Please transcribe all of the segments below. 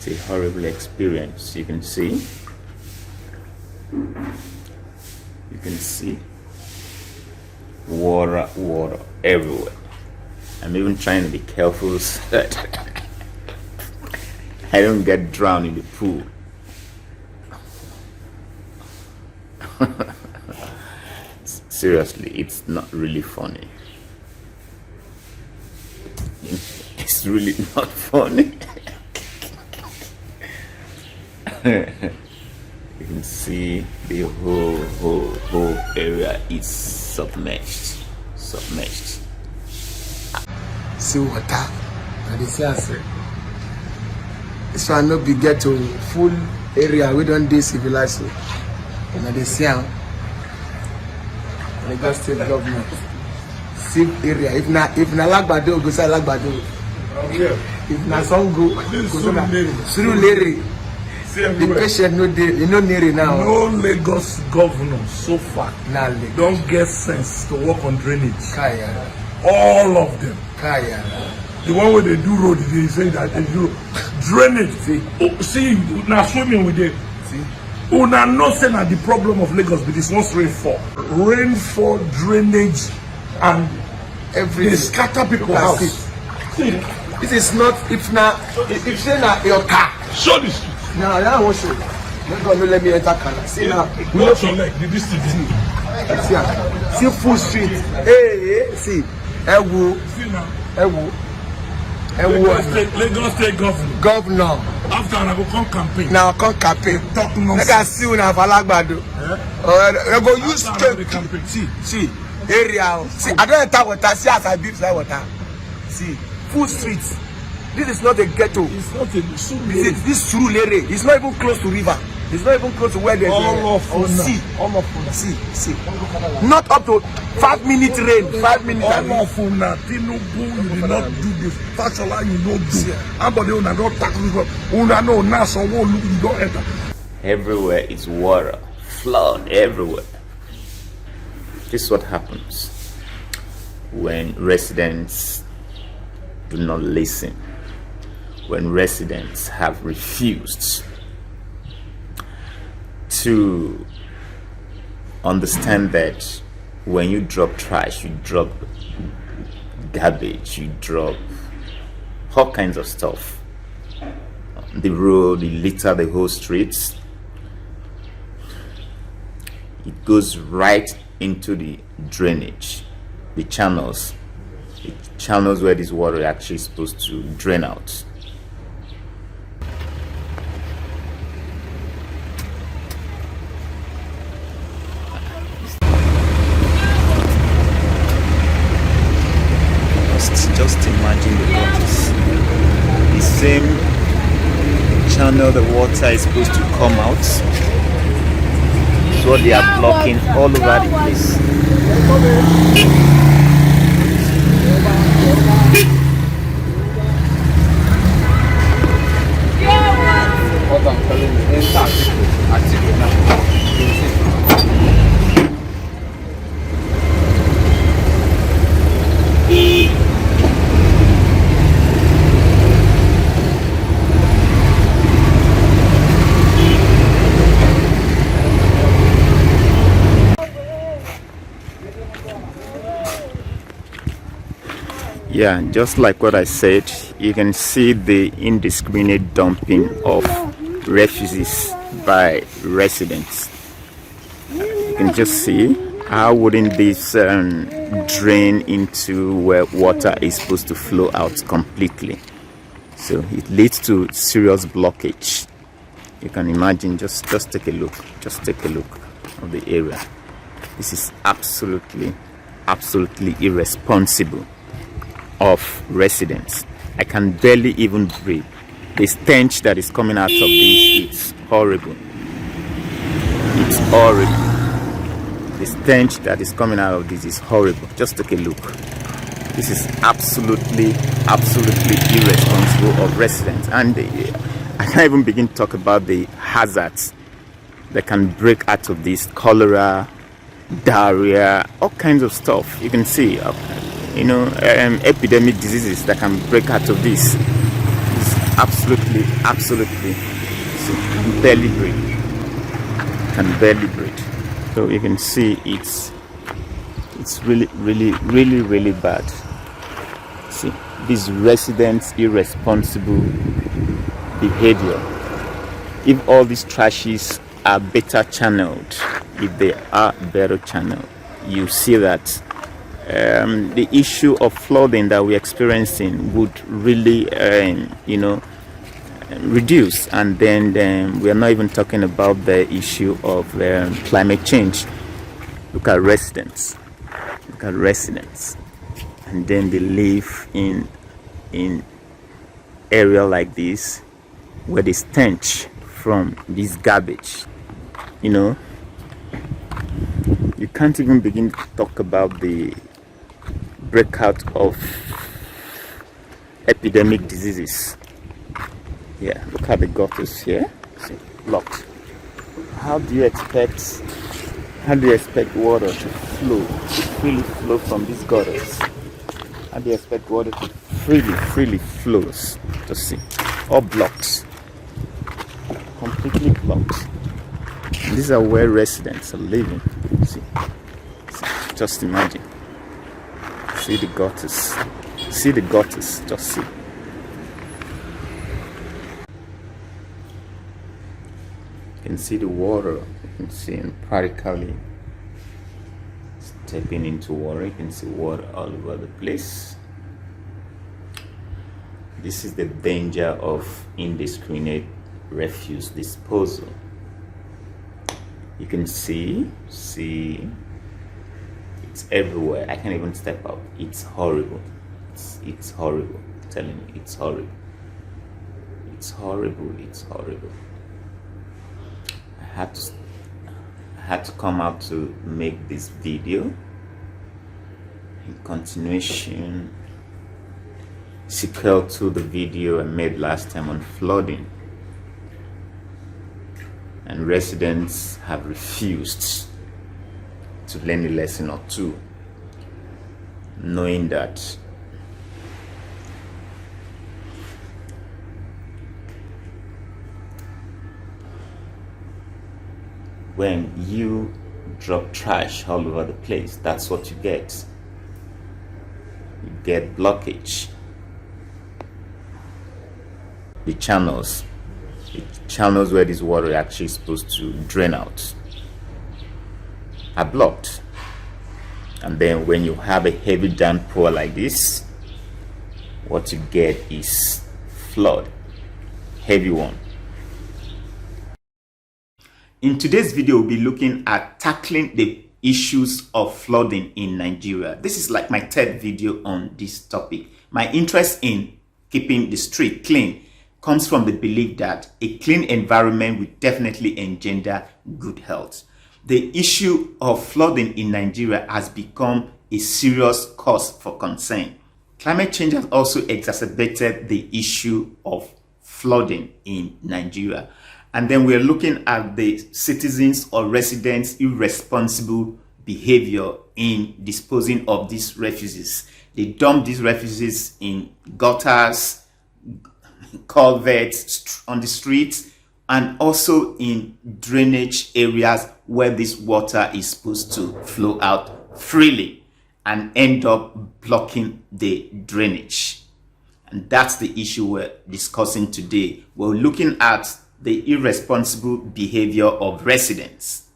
It's a horrible experience. You can see water everywhere. I'm even trying to be careful so that I don't get drowned in the pool. Seriously, it's not really funny. It's really not funny. You can see the whole area is submerged. See water. And they say, this one no be get to full area. We don't do civilized. And they say, Lagos State government, safe area. If na Lagbado, go say Lagbado. If na Songo, go say Surulere. The patient no dey, you know near now. No Lagos governor so far don't get sense to work on drainage. All of them. The one where they do road, they say that they do drainage. See, now swimming with it. Una no say that the problem of Lagos be this once rainfall, drainage, and everything. They scatter people's house. See, this is not if say na your car. Show this. No, I don't want to show. No, let me enter car. See now. What's your leg? The distance. See full street. Hey, see. See now. Lagos State governor. After I go come campaign. Now come campaign. Talk nonsense. Let us see una for Lagbado. I go use campaign. See area. See, I don't enter water. See as I beat that water. See full streets. This is not a ghetto. It's not a this Surulere. It's not even close to river. It's not even close to where there's sea. See. Not up to 5 minute rain. 5 minutes. All of una Tinubu, you did not do this. Fashola, you don't do. Everybody una don't tax people. Una no naso won't look, you don't enter. Everywhere is water, flood everywhere. This is what happens when residents do not listen. When residents have refused to understand that when you drop trash, you drop garbage, you drop all kinds of stuff. The road, you litter the whole streets. It goes right into the drainage, the channels where this water actually is supposed to drain out. Just imagine the waters. The same channel the water is supposed to come out. So they are blocking all over the place. Yeah, just like what I said, you can see the indiscriminate dumping of refugees by residents. You can just see how wouldn't this drain into where water is supposed to flow out completely. So it leads to serious blockage. You can imagine, just take a look of the area. This is absolutely irresponsible of residents. I can barely even breathe. The stench that is coming out of this is horrible. It's horrible. The stench that is coming out of this is horrible. Just take a look. This is absolutely irresponsible of residents. And I can't even begin to talk about the hazards that can break out of this: cholera, diarrhea, all kinds of stuff. You can see epidemic diseases that can break out of this. It's absolutely. See, can barely breathe. Can barely breathe. So you can see it's really bad. See, these residents' irresponsible behavior. If all these trashes are better channeled, if they are better channeled, you see that the issue of flooding that we're experiencing would really reduce. And then we are not even talking about the issue of climate change. Look at residents, and then they live in area like this where the stench from this garbage, you can't even begin to talk about the breakout of epidemic diseases. Yeah, look at the gutters here. See, blocked. How do you expect water to freely flow from these gutters? How do you expect water to freely flows? To see, all blocked, completely blocked. And these are where residents are living. See, just imagine. See the gutters. Just see. You can see the water. You can see practically stepping into water. You can see water all over the place. This is the danger of indiscriminate refuse disposal. You can see it's everywhere. I can't even step out. It's horrible. It's horrible. I'm telling you, it's horrible. It's horrible. I had to come out to make this video in continuation, sequel to the video I made last time on flooding. And residents have refused to learn a lesson or two, knowing that when you drop trash all over the place, that's what you get. You get blockage. The channels where this water actually is supposed to drain out are blocked. And then when you have a heavy downpour like this, what you get is flood, heavy one. In today's video, we'll be looking at tackling the issues of flooding in Nigeria. This is like my third video on this topic. My interest in keeping the street clean comes from the belief that a clean environment will definitely engender good health. The issue of flooding in Nigeria has become a serious cause for concern. Climate change has also exacerbated the issue of flooding in Nigeria. And then we're looking at the citizens or residents' irresponsible behavior in disposing of these refuges. They dump these refuges in gutters, culverts on the streets, and also in drainage areas where this water is supposed to flow out freely and end up blocking the drainage. And that's the issue we're discussing today. We're looking at the irresponsible behavior of residents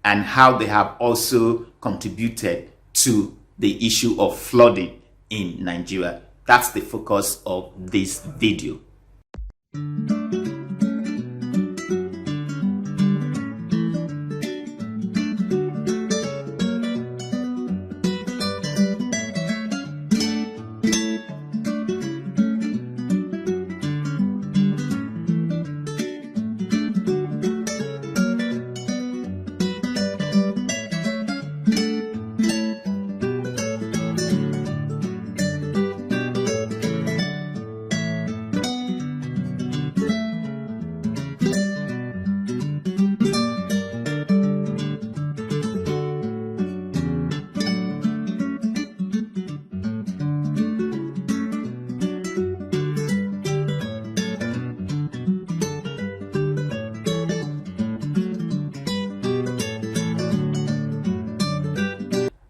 and how they have also contributed to the issue of flooding in Nigeria. That's the focus of this video.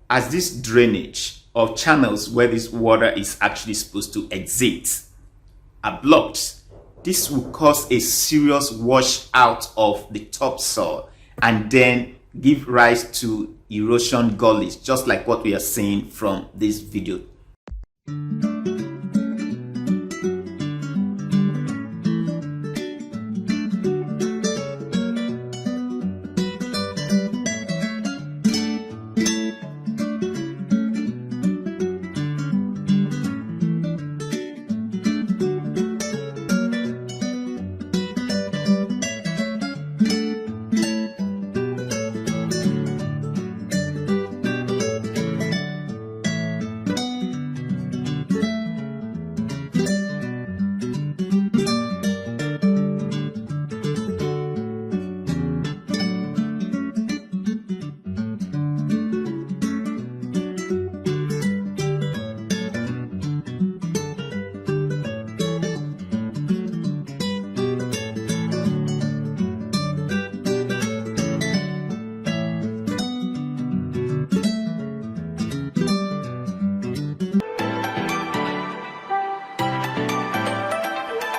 as this drainage or channels where this water is actually supposed to exit are blocked, this will cause a serious wash out of the topsoil and then give rise to erosion gullies, just like what we are seeing from this video.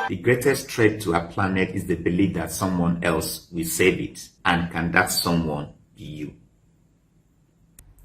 The greatest threat to our planet is the belief that someone else will save it, and can that someone be you?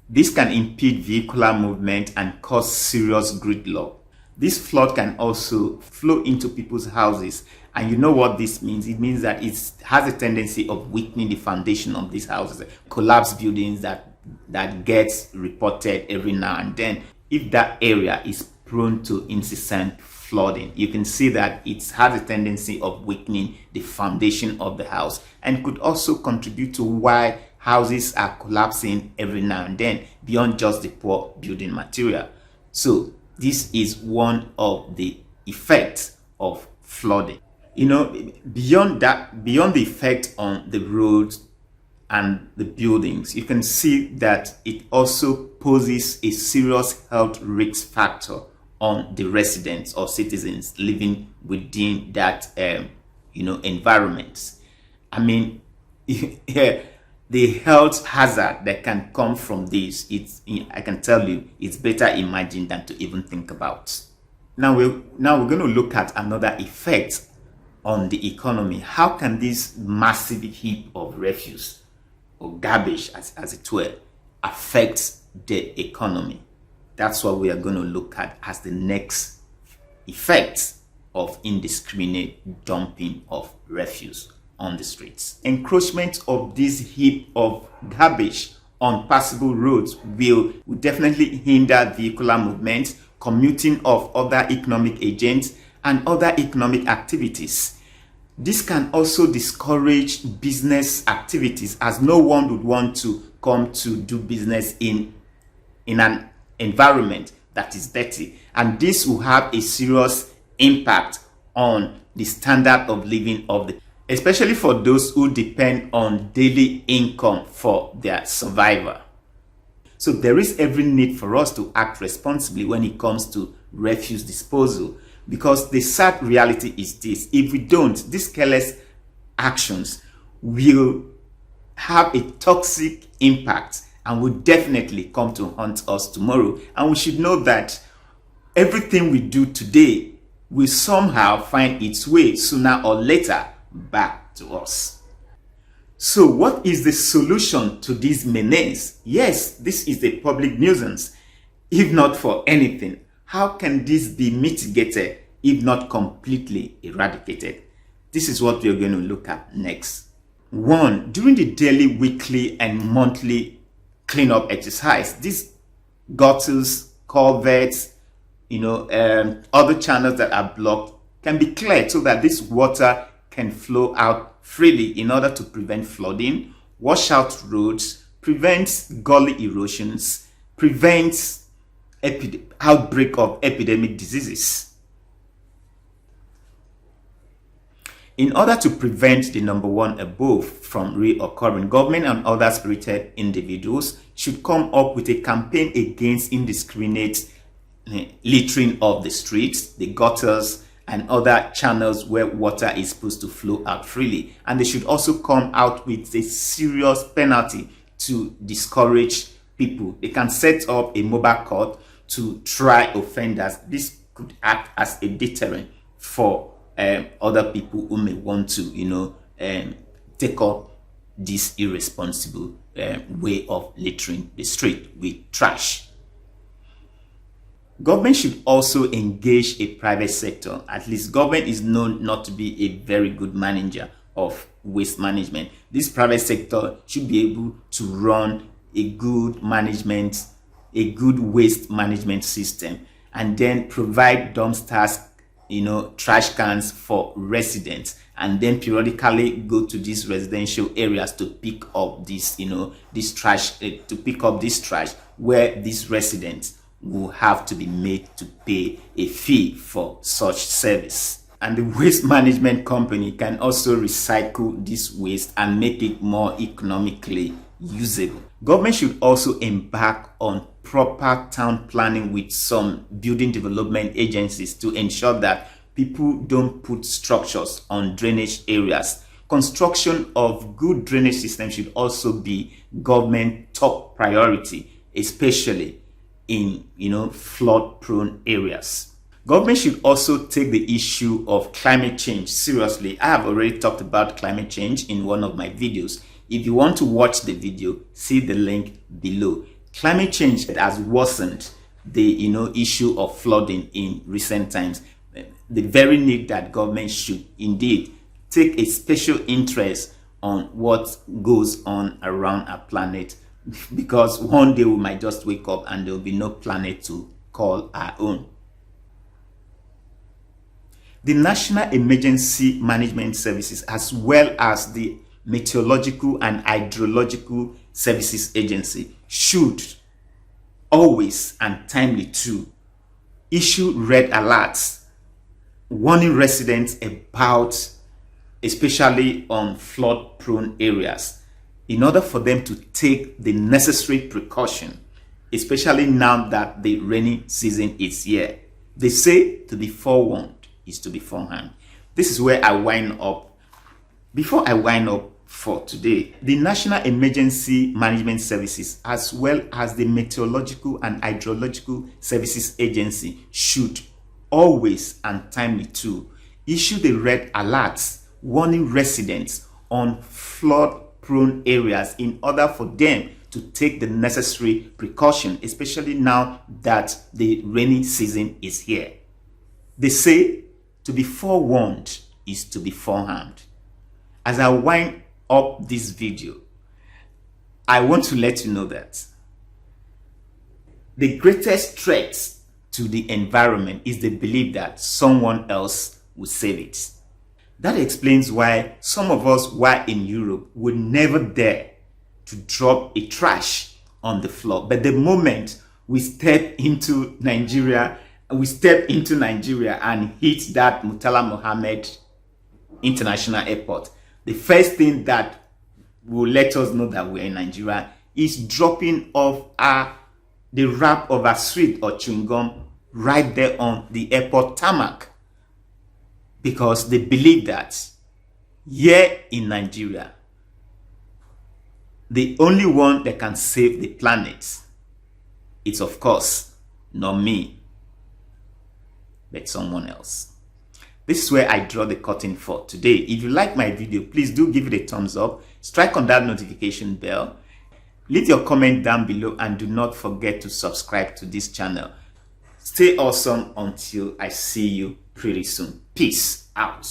This can impede vehicular movement and cause serious gridlock. This flood can also flow into people's houses, and you know what this means? It means that it has a tendency of weakening the foundation of these houses, collapsed buildings that gets reported every now and then. If that area is prone to incessant flooding, you can see that it has a tendency of weakening the foundation of the house, and could also contribute to why houses are collapsing every now and then, beyond just the poor building material. So this is one of the effects of flooding. You know, beyond the effect on the roads and the buildings, you can see that it also poses a serious health risk factor on the residents or citizens living within that environment. I mean, the health hazard that can come from this, I can tell you, it's better imagined than to even think about. Now we're going to look at another effect on the economy. How can this massive heap of refuse or garbage, as it were, affect the economy? That's what we are going to look at as the next effect of indiscriminate dumping of refuse on the streets. Encroachment of this heap of garbage on passable roads will definitely hinder vehicular movement, commuting of other economic agents, and other economic activities. This can also discourage business activities, as no one would want to come to do business in an environment that is dirty, and this will have a serious impact on the standard of living of the, especially for those who depend on daily income for their survival. So there is every need for us to act responsibly when it comes to refuse disposal, because the sad reality is this: if we don't, these careless actions will have a toxic impact and will definitely come to haunt us tomorrow. And we should know that everything we do today will somehow find its way sooner or later back to us. So what is the solution to this menace? Yes, this is a public nuisance. If not for anything, how can this be mitigated, if not completely eradicated? This is what we are going to look at next. 1. During the daily, weekly, and monthly cleanup exercise, these gutters, culverts, other channels that are blocked can be cleared so that this water can flow out freely in order to prevent flooding, wash out roads, prevent gully erosions, prevent outbreak of epidemic diseases. In order to prevent the number 1 above from reoccurring, government and other spirited individuals should come up with a campaign against indiscriminate littering of the streets, the gutters, and other channels where water is supposed to flow out freely. And they should also come out with a serious penalty to discourage people. They can set up a mobile court to try offenders. This could act as a deterrent for other people who may want to, take up this irresponsible way of littering the street with trash. Government should also engage a private sector. At least government is known not to be a very good manager of waste management. This private sector should be able to run a good management, a good waste management system, and then provide dumpsters, trash cans for residents, and then periodically go to these residential areas to pick up this trash, to pick up this trash, where these residents will have to be made to pay a fee for such service. And the waste management company can also recycle this waste and make it more economically usable. Government should also embark on proper town planning with some building development agencies to ensure that people don't put structures on drainage areas. Construction of good drainage systems should also be government top priority, especially in flood prone areas. Government should also take the issue of climate change seriously. I have already talked about climate change in one of my videos. If you want to watch the video, see the link below. Climate change has worsened the issue of flooding in recent times. The very need that government should indeed take a special interest on what goes on around our planet, because one day we might just wake up and there will be no planet to call our own. The National Emergency Management Services, as well as the Meteorological and Hydrological Services Agency, should always and timely too issue red alerts warning residents about, especially on flood prone areas, in order for them to take the necessary precaution, especially now that the rainy season is here. They say to be forewarned is to be forearmed. This is where I wind up. Before I wind up for today, the National Emergency Management Services, as well as the Meteorological and Hydrological Services Agency, should always and timely too issue the red alerts warning residents on flood prone areas in order for them to take the necessary precaution, especially now that the rainy season is here. They say to be forewarned is to be forearmed. As I wind up this video, I want to let you know that the greatest threat to the environment is the belief that someone else will save it. That explains why some of us, while in Europe, would never dare to drop a trash on the floor. But the moment we step into Nigeria and hit that Murtala Mohammed International Airport, the first thing that will let us know that we're in Nigeria is dropping off the wrap of a sweet or chewing gum right there on the airport tarmac, because they believe that here in Nigeria, the only one that can save the planet is, of course, not me, but someone else. This is where I draw the curtain for today. If you like my video, please do give it a thumbs up, strike on that notification bell, leave your comment down below, and do not forget to subscribe to this channel. Stay awesome until I see you pretty soon. Peace out.